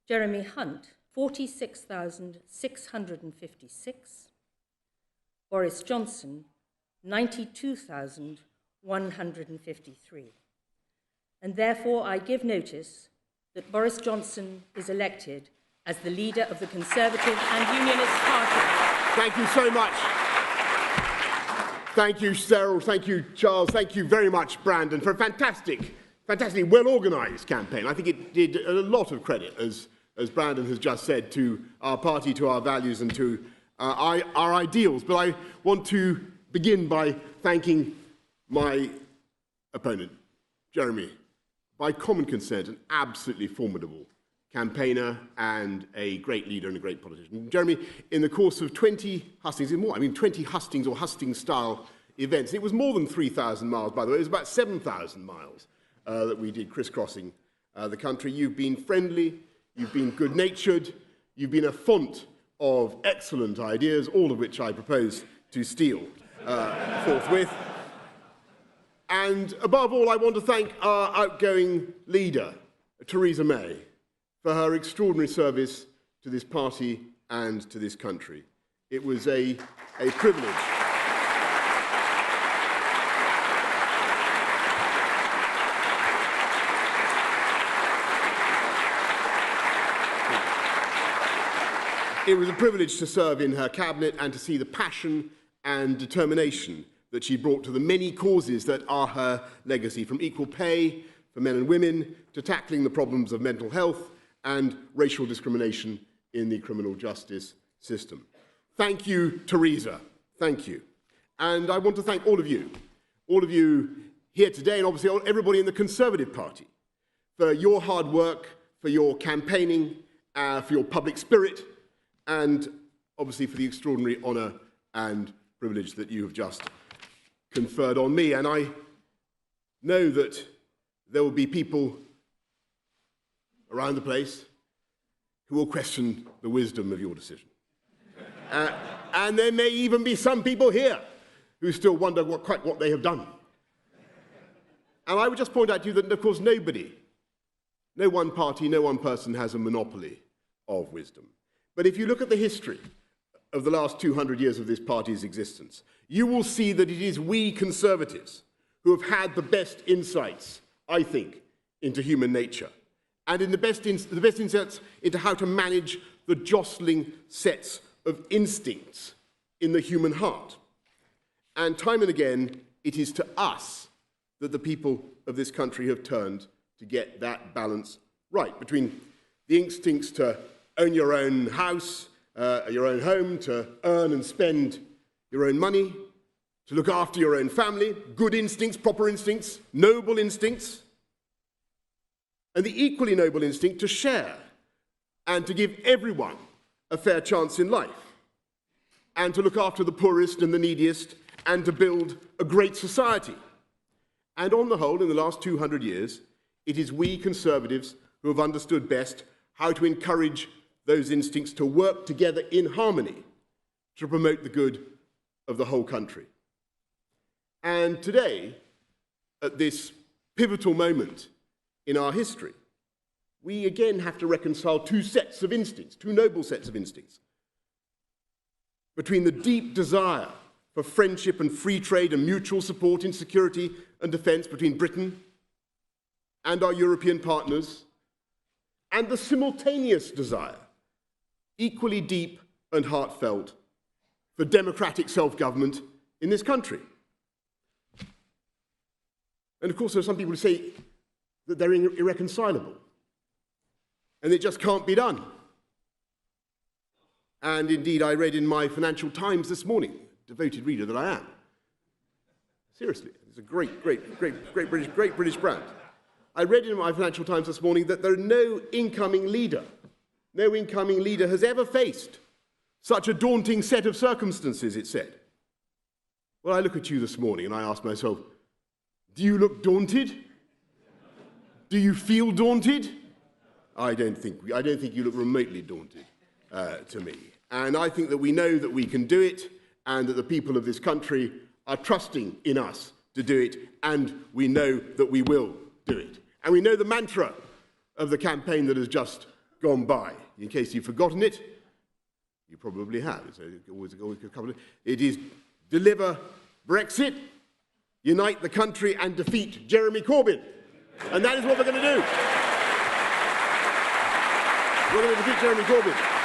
Jeremy Hunt, 46,656. Boris Johnson, 92,153. And therefore I give notice that Boris Johnson is elected as the leader of the Conservative and Unionist Party. Thank you so much. Thank you, Cyril. Thank you, Charles. Thank you very much, Brandon, for a fantastically well-organised campaign. I think it did a lot of credit, as Brandon has just said, to our party, to our values and to our ideals. But I want to begin by thanking my opponent, Jeremy, by common consent, an absolutely formidable campaigner and a great leader and a great politician. Jeremy, in the course of 20 hustings, 20 hustings or husting-style events, it was more than 3,000 miles, by the way, it was about 7,000 miles that we did crisscrossing the country. You've been friendly, you've been good-natured, you've been a font of excellent ideas, all of which I propose to steal forthwith. And above all, I want to thank our outgoing leader, Theresa May, for her extraordinary service to this party and to this country. It was a privilege. It was a privilege to serve in her cabinet and to see the passion and determination that she brought to the many causes that are her legacy, from equal pay for men and women to tackling the problems of mental health and racial discrimination in the criminal justice system. Thank you, Theresa. Thank you. And I want to thank all of you here today, and obviously everybody in the Conservative Party, for your hard work, for your campaigning, for your public spirit, and obviously for the extraordinary honour and privilege that you have just conferred on me. And I know that there will be people around the place who will question the wisdom of your decision. And there may even be some people here who still wonder quite what they have done. And I would just point out to you that, of course, no one party, no one person has a monopoly of wisdom. But if you look at the history of the last 200 years of this party's existence, you will see that it is we Conservatives who have had the best insights, I think, into human nature, and in the best insights into how to manage the jostling sets of instincts in the human heart. And time and again, it is to us that the people of this country have turned to get that balance right between the instincts to own your own house, your own home, to earn and spend your own money, to look after your own family, good instincts, proper instincts, noble instincts, and the equally noble instinct to share and to give everyone a fair chance in life, and to look after the poorest and the neediest, and to build a great society. And on the whole, in the last 200 years, it is we Conservatives who have understood best how to encourage those instincts to work together in harmony to promote the good of the whole country. And today, at this pivotal moment in our history, we again have to reconcile two sets of instincts, two noble sets of instincts, between the deep desire for friendship and free trade and mutual support in security and defence between Britain and our European partners, and the simultaneous desire, equally deep and heartfelt, for democratic self-government in this country. And of course, there are some people who say that they're irreconcilable, and it just can't be done. And indeed, I read in my Financial Times this morning, devoted reader that I am. Seriously, it's a great British brand. I read in my Financial Times this morning that there are no incoming leader has ever faced such a daunting set of circumstances, it said. Well, I look at you this morning and I ask myself, do you look daunted? Do you feel daunted? I don't think you look remotely daunted to me. And I think that we know that we can do it, and that the people of this country are trusting in us to do it, and we know that we will do it. And we know the mantra of the campaign that has just gone by. In case you've forgotten it, you probably have. It's always a couple of, it is deliver Brexit, unite the country and defeat Jeremy Corbyn. And that is what we're going to do. We're going to defeat Jeremy Corbyn.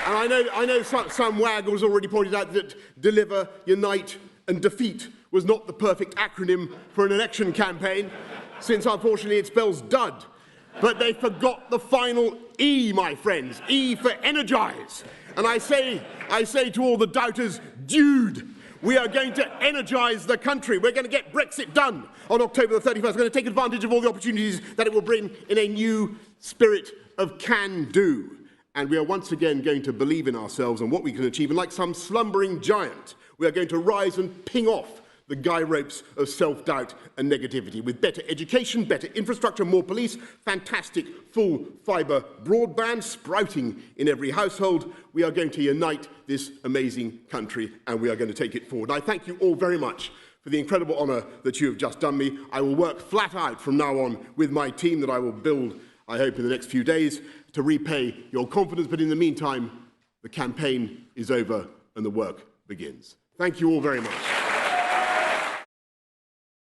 And I know some wag has already pointed out that deliver, unite and defeat was not the perfect acronym for an election campaign, since unfortunately it spells dud. But they forgot the final E, my friends, E for energise. And I say to all the doubters, dude, we are going to energise the country. We're going to get Brexit done on October the 31st. We're going to take advantage of all the opportunities that it will bring in a new spirit of can-do. And we are once again going to believe in ourselves and what we can achieve. And like some slumbering giant, we are going to rise and ping off the guy ropes of self-doubt and negativity. With better education, better infrastructure, more police, fantastic full fibre broadband sprouting in every household, we are going to unite this amazing country and we are going to take it forward. And I thank you all very much for the incredible honour that you have just done me. I will work flat out from now on with my team that I will build, I hope, in the next few days, to repay your confidence, but in the meantime, the campaign is over and the work begins. Thank you all very much.